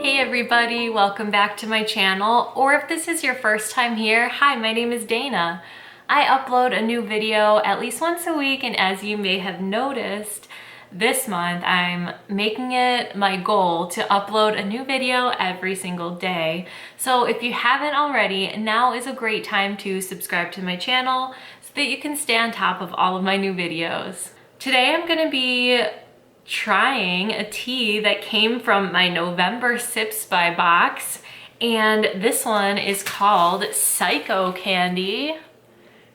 Hey everybody, welcome back to my channel, or if this is your first time here, hi, my name is Dana. I upload a new video at least once a week, and as you may have noticed, this month I'm making it my goal to upload a new video every single day. So if you haven't already, now is a great time to subscribe to my channel so that you can stay on top of all of my new videos. Today I'm going to be trying a tea that came from my November Sips by box, and this one is called Psychocandy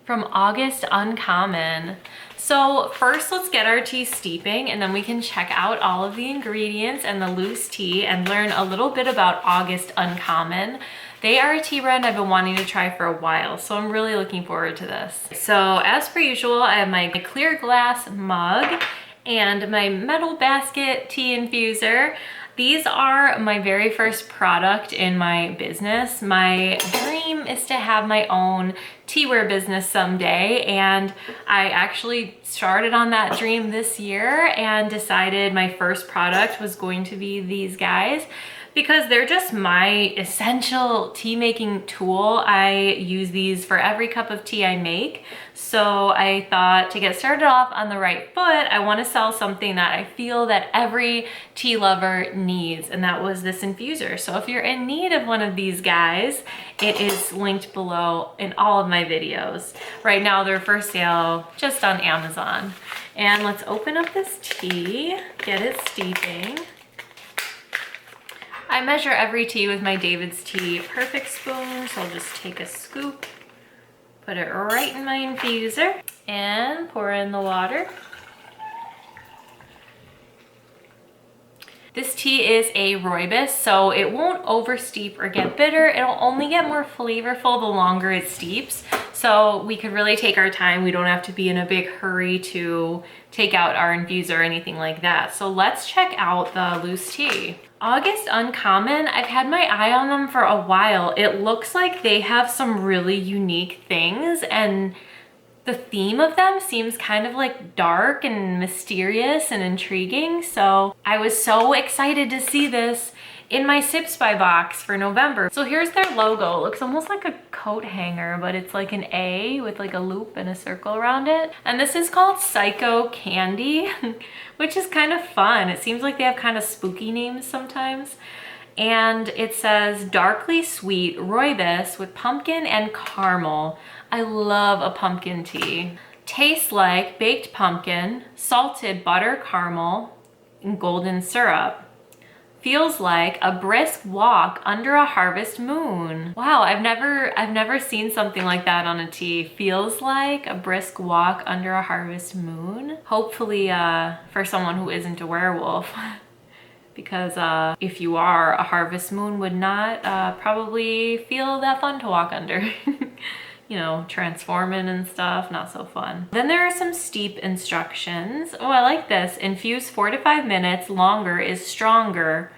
from August Uncommon. So first let's get our tea steeping, and then we can check out all of the ingredients and the loose tea and learn a little bit about August Uncommon. They are a tea brand I've been wanting to try for a while, so I'm really looking forward to this. So as per usual, I have my clear glass mug and my metal basket tea infuser. These are my very first product in my business. My dream is to have my own teaware business someday, and I actually started on that dream this year and decided my first product was going to be these guys because they're just my essential tea making tool. I use these for every cup of tea I make. So I thought, to get started off on the right foot, I want to sell something that I feel that every tea lover needs, and that was this infuser. So if you're in need of one of these guys, it is linked below in all of my videos. Right now they're for sale just on Amazon. And let's open up this tea, get it steeping. I measure every tea with my David's Tea Perfect spoon, so I'll just take a scoop, put it right in my infuser, and pour in the water. This tea is a rooibos, so it won't oversteep or get bitter. It'll only get more flavorful the longer it steeps. So we could really take our time. We don't have to be in a big hurry to take out our infuser or anything like that. So let's check out the loose tea. August Uncommon, I've had my eye on them for a while. It looks like they have some really unique things, and the theme of them seems kind of like dark and mysterious and intriguing. So I was so excited to see this in my Sips by box for November. So here's their logo. It looks almost like a coat hanger, but it's like an A with like a loop and a circle around it. And this is called Psychocandy, which is kind of fun. It seems like they have kind of spooky names sometimes. And it says darkly sweet rooibos with pumpkin and caramel. I love a pumpkin tea. Tastes like baked pumpkin, salted butter caramel, and golden syrup. Feels like a brisk walk under a harvest moon. Wow, I've never seen something like that on a tea. Feels like a brisk walk under a harvest moon. Hopefully for someone who isn't a werewolf. Because if you are, a harvest moon would not probably feel that fun to walk under. You know, transforming and stuff, not so fun. Then there are some steep instructions. Oh, I like this. Infuse 4 to 5 minutes, longer is stronger.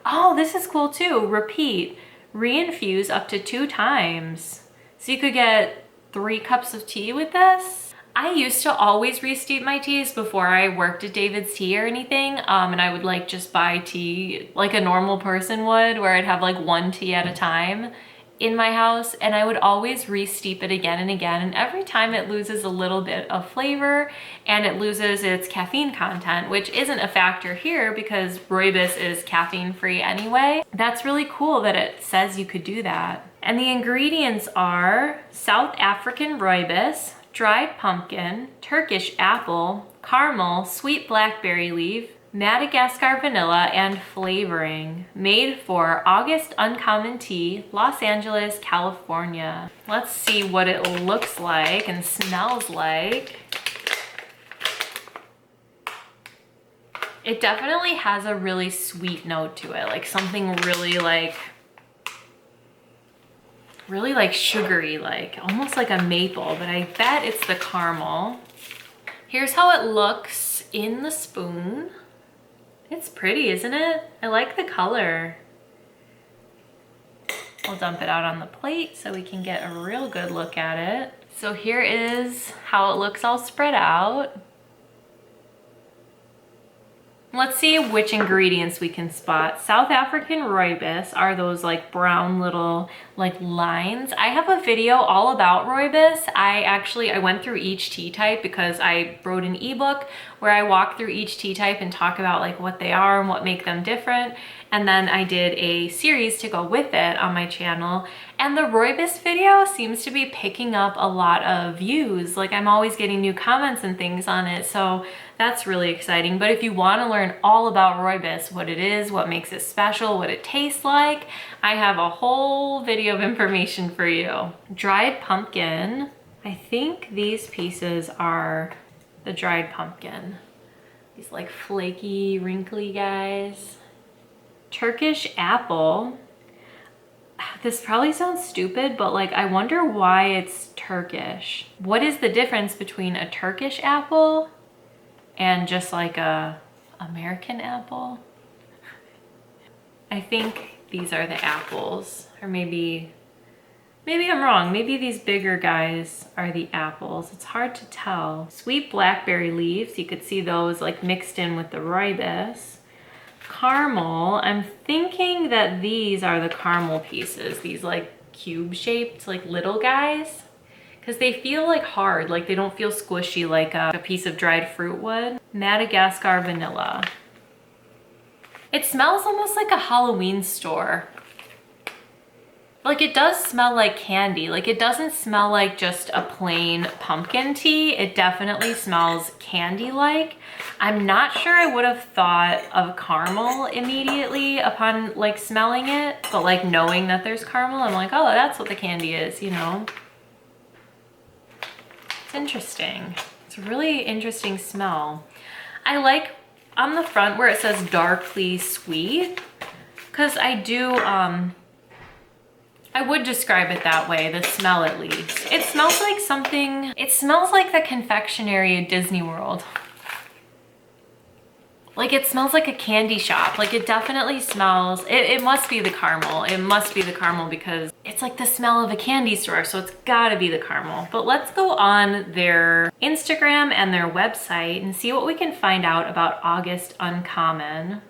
Oh, this is cool too. Repeat, reinfuse up to 2 times. So you could get 3 cups of tea with this. I used to always re-steep my teas before I worked at David's Tea or anything, and I would like just buy tea like a normal person would, where I'd have like 1 tea at a time in my house, and I would always re-steep it again and again, and every time it loses a little bit of flavor and it loses its caffeine content, which isn't a factor here because rooibos is caffeine free anyway. That's really cool that it says you could do that. And the ingredients are South African rooibos, dried pumpkin, Turkish apple, caramel, sweet blackberry leaf, Madagascar vanilla, and flavoring. Made for August Uncommon Tea, Los Angeles, California. Let's see what it looks like and smells like. It definitely has a really sweet note to it, like something really like sugary, like almost like a maple, but I bet it's the caramel. Here's how it looks in the spoon. It's pretty, isn't it? I like the color. I'll dump it out on the plate so we can get a real good look at it. So here is how it looks all spread out. Let's see which ingredients we can spot. South African rooibos are those like brown little like lines. I have a video all about rooibos. I went through each tea type because I wrote an ebook where I walk through each tea type and talk about like what they are and what make them different. And then I did a series to go with it on my channel. And the rooibos video seems to be picking up a lot of views. Like I'm always getting new comments and things on it. So that's really exciting. But if you want to learn all about rooibos, what it is, what makes it special, what it tastes like, I have a whole video of information for you. Dried pumpkin. I think these pieces are the dried pumpkin. These like flaky, wrinkly guys. Turkish apple. This probably sounds stupid, but like I wonder why it's Turkish. What is the difference between a Turkish apple and just like a American apple? I think these are the apples, or maybe I'm wrong. Maybe these bigger guys are the apples. It's hard to tell. Sweet blackberry leaves, you could see those like mixed in with the rooibos. Caramel, I'm thinking that these are the caramel pieces, these like cube shaped like little guys, because they feel like hard, like they don't feel squishy like a piece of dried fruit would. Madagascar vanilla. It smells almost like a Halloween store. Like it does smell like candy. Like it doesn't smell like just a plain pumpkin tea. It definitely smells candy-like. I'm not sure I would have thought of caramel immediately upon like smelling it, but like knowing that there's caramel, I'm like, oh, that's what the candy is, you know? It's interesting. It's a really interesting smell. I like on the front where it says darkly sweet, because I would describe it that way, the smell at least. It smells like something, it smells like the confectionery at Disney World. Like it smells like a candy shop. Like it definitely smells, it must be the caramel. It must be the caramel because it's like the smell of a candy store, so it's gotta be the caramel. But let's go on their Instagram and their website and see what we can find out about August Uncommon.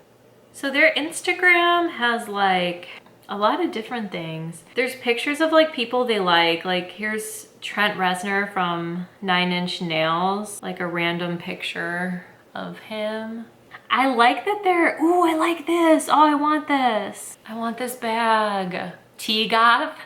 So their Instagram has like a lot of different things. There's pictures of like people they like here's Trent Reznor from 9 Inch Nails, like a random picture of him. I like that they're, ooh, I like this. Oh, I want this. I want this bag. Tea goth.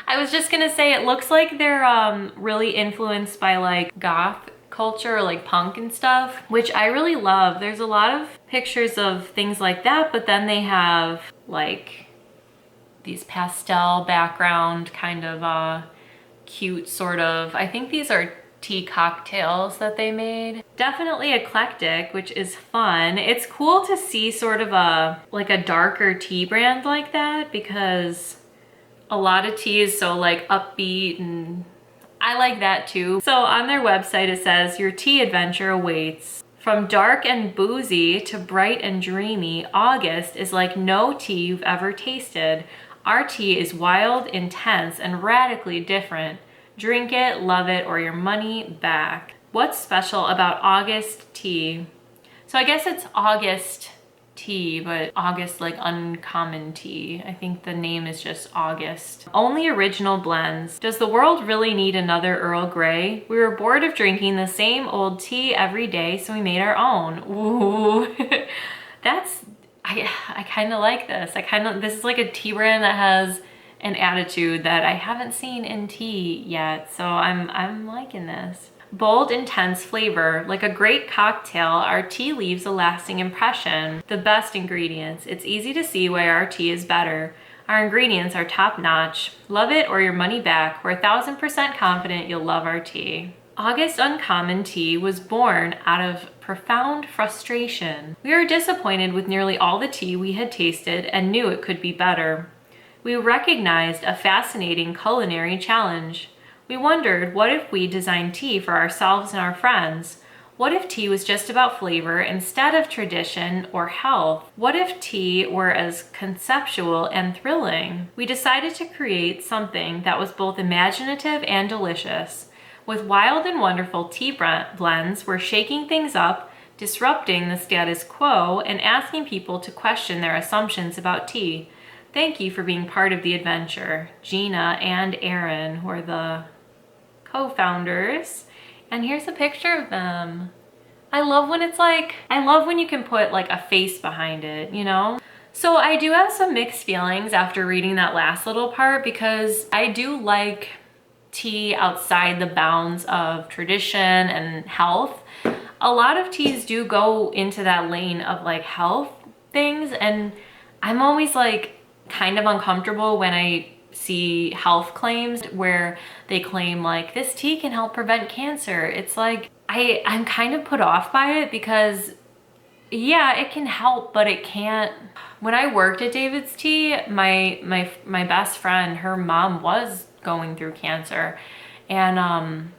I was just gonna say it looks like they're really influenced by like goth culture, like punk and stuff, which I really love. There's a lot of pictures of things like that, but then they have like these pastel background kind of cute sort of, I think these are tea cocktails that they made. Definitely eclectic, which is fun. It's cool to see sort of a darker tea brand like that, because a lot of tea is so like upbeat, and I like that too. So on their website it says, your tea adventure awaits. From dark and boozy to bright and dreamy, August is like no tea you've ever tasted. Our tea is wild, intense, and radically different. Drink it, love it, or your money back. What's special about August tea? So I guess it's August tea, but August like uncommon tea. I think the name is just August. Only original blends. Does the world really need another Earl Grey? We were bored of drinking the same old tea every day, so we made our own. Ooh, I kind of like this. This is like a tea brand that has an attitude that I haven't seen in tea yet, so I'm liking this. Bold, intense flavor. Like a great cocktail, our tea leaves a lasting impression. The best ingredients. It's easy to see why our tea is better. Our ingredients are top notch. Love it or your money back. We're 1000% confident you'll love our tea. August Uncommon tea was born out of profound frustration. We were disappointed with nearly all the tea we had tasted and knew it could be better. We recognized a fascinating culinary challenge. We wondered, what if we designed tea for ourselves and our friends? What if tea was just about flavor instead of tradition or health? What if tea were as conceptual and thrilling? We decided to create something that was both imaginative and delicious. With wild and wonderful tea blends, we're shaking things up, disrupting the status quo and asking people to question their assumptions about tea. Thank you for being part of the adventure. Gina and Aaron, who are the co-founders. And here's a picture of them. I love when it's like, I love when you can put like a face behind it, you know? So I do have some mixed feelings after reading that last little part, because I do like tea outside the bounds of tradition and health. A lot of teas do go into that lane of like health things, and I'm always like kind of uncomfortable when I see health claims where they claim like this tea can help prevent cancer. It's like I'm kind of put off by it, because yeah, it can help, but it can't. When I worked at David's Tea, my best friend, her mom was going through cancer, and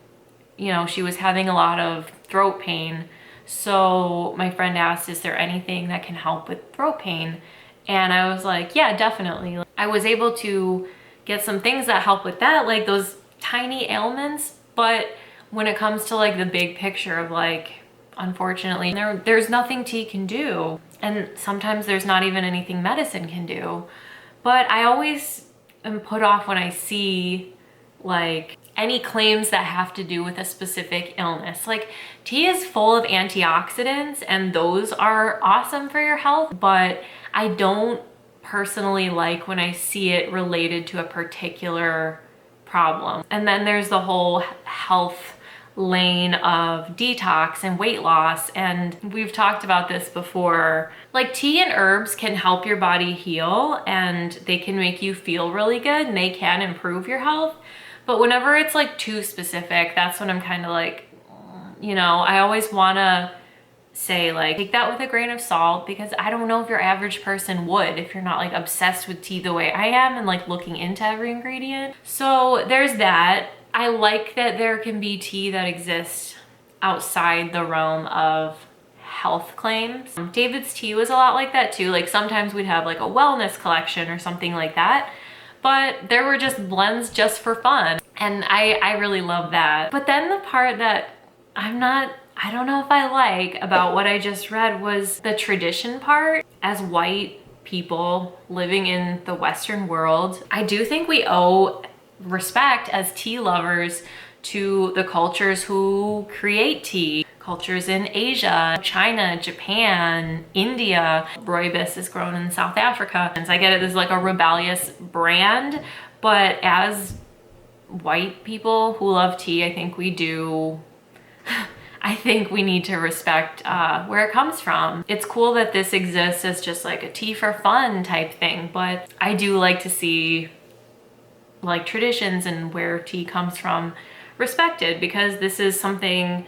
you know, she was having a lot of throat pain. So my friend asked, is there anything that can help with throat pain? And I was like, yeah, definitely. I was able to get some things that help with that, like those tiny ailments. But when it comes to like the big picture of like, unfortunately, there's nothing tea can do. And sometimes there's not even anything medicine can do. But I always am put off when I see like any claims that have to do with a specific illness. Like, tea is full of antioxidants and those are awesome for your health, but I don't personally like when I see it related to a particular problem. And then there's the whole health lane of detox and weight loss, and we've talked about this before. Like, tea and herbs can help your body heal, and they can make you feel really good, and they can improve your health. But whenever it's like too specific, that's when I'm kind of like, you know, I always want to say like, take that with a grain of salt, because I don't know if your average person would, if you're not like obsessed with tea the way I am and like looking into every ingredient. So there's that. I like that there can be tea that exists outside the realm of health claims. David's Tea was a lot like that too. Like, sometimes we'd have like a wellness collection or something like that, but there were just blends just for fun. And I really love that. But then the part that I don't know if I like about what I just read was the tradition part. As white people living in the Western world, I do think we owe respect as tea lovers to the cultures who create tea. Cultures in Asia, China, Japan, India. Rooibos is grown in South Africa. And so I get it, this is like a rebellious brand, but as white people who love tea, I think we do, I think we need to respect where it comes from. It's cool that this exists as just like a tea for fun type thing, but I do like to see like traditions and where tea comes from respected, because this is something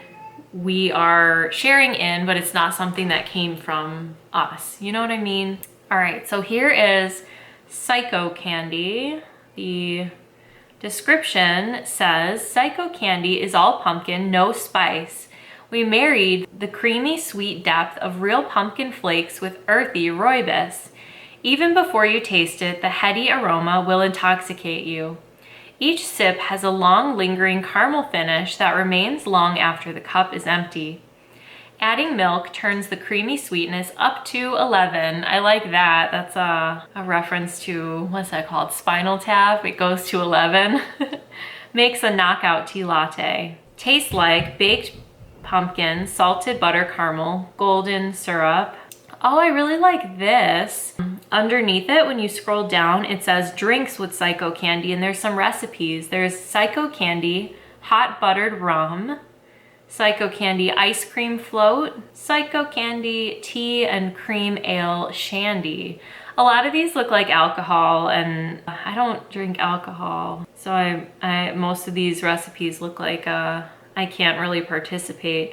we are sharing in, but it's not something that came from us. You know what I mean? All right, so here is Psychocandy. The description says, Psychocandy is all pumpkin, no spice. We married the creamy sweet depth of real pumpkin flakes with earthy rooibos. Even before you taste it, the heady aroma will intoxicate you. Each sip has a long, lingering caramel finish that remains long after the cup is empty. Adding milk turns the creamy sweetness up to 11. I like that. That's a reference to, what's that called? Spinal Tap. It goes to 11. Makes a knockout tea latte. Tastes like baked pumpkin, salted butter caramel, golden syrup. Oh, I really like this. Underneath it, when you scroll down, it says drinks with Psychocandy, and there's some recipes. There's Psychocandy hot buttered rum, Psychocandy ice cream float, Psychocandy tea and cream ale shandy. A lot of these look like alcohol, and I don't drink alcohol, so I most of these recipes look like I can't really participate.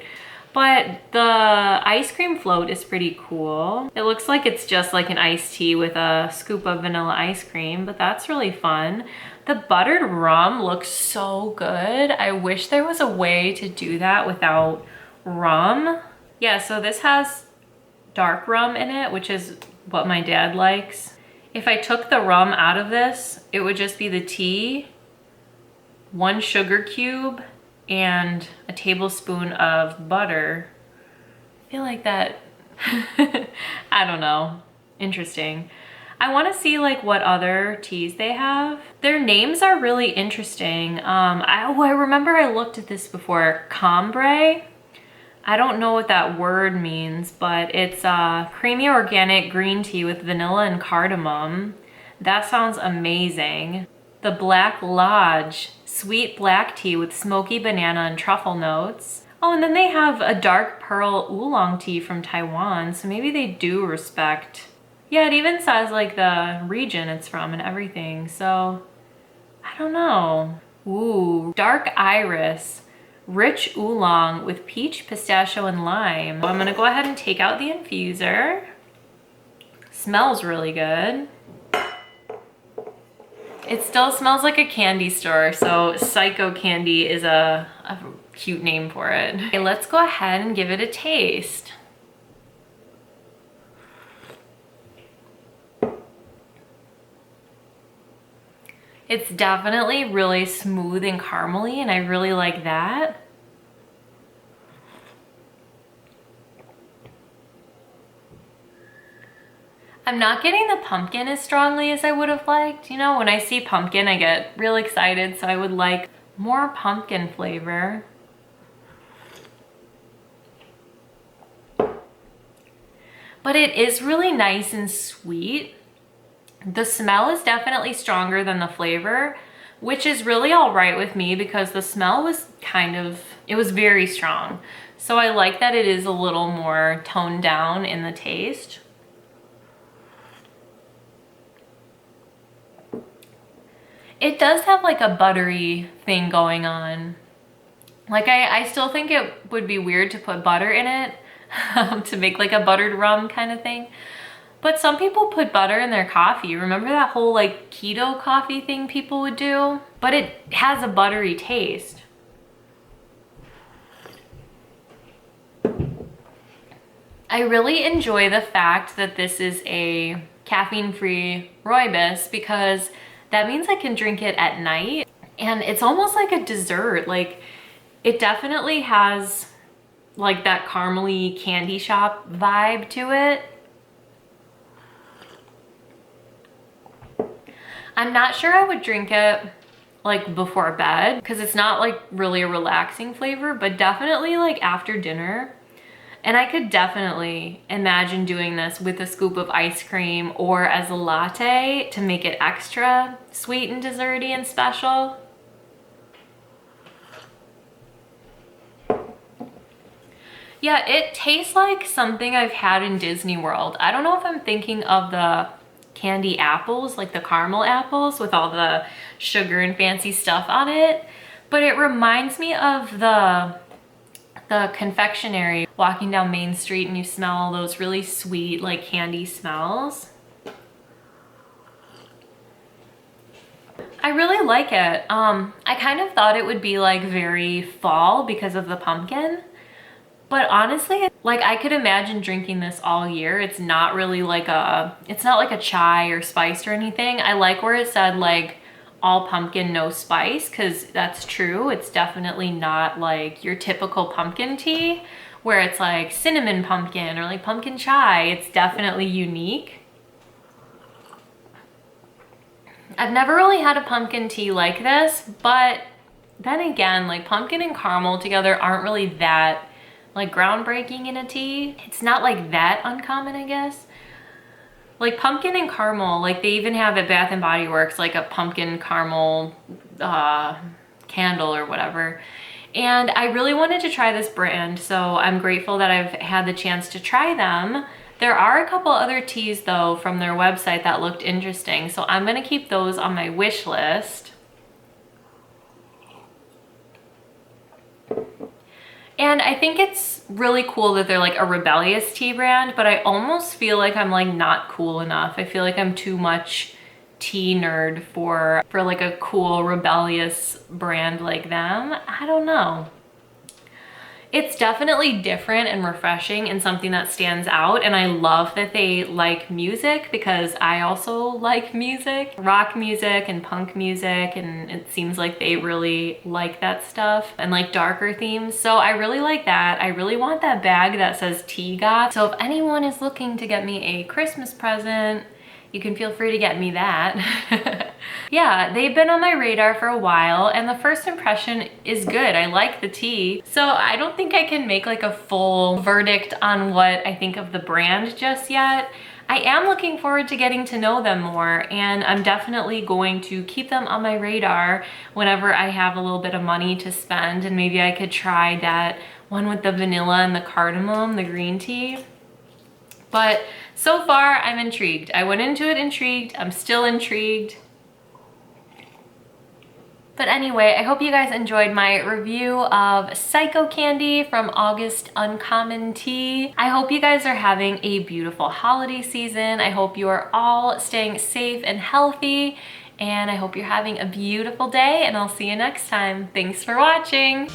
But the ice cream float is pretty cool. It looks like it's just like an iced tea with a scoop of vanilla ice cream, but that's really fun. The buttered rum looks so good. I wish there was a way to do that without rum. Yeah, so this has dark rum in it, which is what my dad likes. If I took the rum out of this, it would just be the tea, 1 sugar cube, and a tablespoon of butter. feel like that, I don't know, interesting. I want to see like what other teas they have. Their names are really interesting. I remember I looked at this before, Cambrai. I don't know what that word means, but it's creamy organic green tea with vanilla and cardamom. That sounds amazing. The Black Lodge, sweet black tea with smoky banana and truffle notes. Oh, and then they have a dark pearl oolong tea from Taiwan, so maybe they do respect. Yeah, it even says like the region it's from and everything, so I don't know. Ooh, dark iris, rich oolong with peach, pistachio, and lime. I'm gonna go ahead and take out the infuser. Smells really good. It still smells like a candy store, so Psychocandy is a cute name for it. Okay, let's go ahead and give it a taste. It's definitely really smooth and caramely, and I really like that. I'm not getting the pumpkin as strongly as I would have liked. You know, when I see pumpkin, I get real excited, so I would like more pumpkin flavor. But it is really nice and sweet. The smell is definitely stronger than the flavor, which is really all right with me because the smell was it was very strong. So I like that it is a little more toned down in the taste. It does have like a buttery thing going on. Like I still think it would be weird to put butter in it to make like a buttered rum kind of thing. But some people put butter in their coffee. Remember that whole like keto coffee thing people would do? But it has a buttery taste. I really enjoy the fact that this is a caffeine-free rooibos because that means I can drink it at night. And it's almost like a dessert. Like it definitely has like that caramely candy shop vibe to it. I'm not sure I would drink it like before bed because it's not like really a relaxing flavor, but definitely like after dinner. And I could definitely imagine doing this with a scoop of ice cream or as a latte to make it extra sweet and desserty and special. Yeah, it tastes like something I've had in Disney World. I don't know if I'm thinking of the candy apples, like the caramel apples with all the sugar and fancy stuff on it, but it reminds me of the confectionery, walking down Main Street and you smell all those really sweet like candy smells. I really like it. I kind of thought it would be like very fall because of the pumpkin. But honestly, like I could imagine drinking this all year. It's not really like it's not like a chai or spiced or anything. I like where it said like all pumpkin, no spice, because that's true. It's definitely not like your typical pumpkin tea where it's like cinnamon pumpkin or like pumpkin chai. It's definitely unique. I've never really had a pumpkin tea like this, but then again, like pumpkin and caramel together aren't really that like groundbreaking in a tea. It's not like that uncommon, I guess. Like pumpkin and caramel, like they even have at Bath and Body Works like a pumpkin caramel candle or whatever. And I really wanted to try this brand, so I'm grateful that I've had the chance to try them. There are a couple other teas though from their website that looked interesting, so I'm gonna keep those on my wish list. And I think it's really cool that they're like a rebellious tea brand, but I almost feel like I'm like not cool enough. I feel like I'm too much tea nerd for like a cool rebellious brand like them. I don't know. It's definitely different and refreshing and something that stands out. And I love that they like music because I also like music, rock music and punk music. And it seems like they really like that stuff and like darker themes. So I really like that. I really want that bag that says Tea Goth. So if anyone is looking to get me a Christmas present, you can feel free to get me that. Yeah, they've been on my radar for a while and the first impression is good. I like the tea. So I don't think I can make like a full verdict on what I think of the brand just yet. I am looking forward to getting to know them more, and I'm definitely going to keep them on my radar whenever I have a little bit of money to spend, and maybe I could try that one with the vanilla and the cardamom, the green tea. But so far, I'm intrigued. I went into it intrigued. I'm still intrigued. But anyway, I hope you guys enjoyed my review of Psychocandy from August Uncommon Tea. I hope you guys are having a beautiful holiday season. I hope you are all staying safe and healthy. And I hope you're having a beautiful day, and I'll see you next time. Thanks for watching.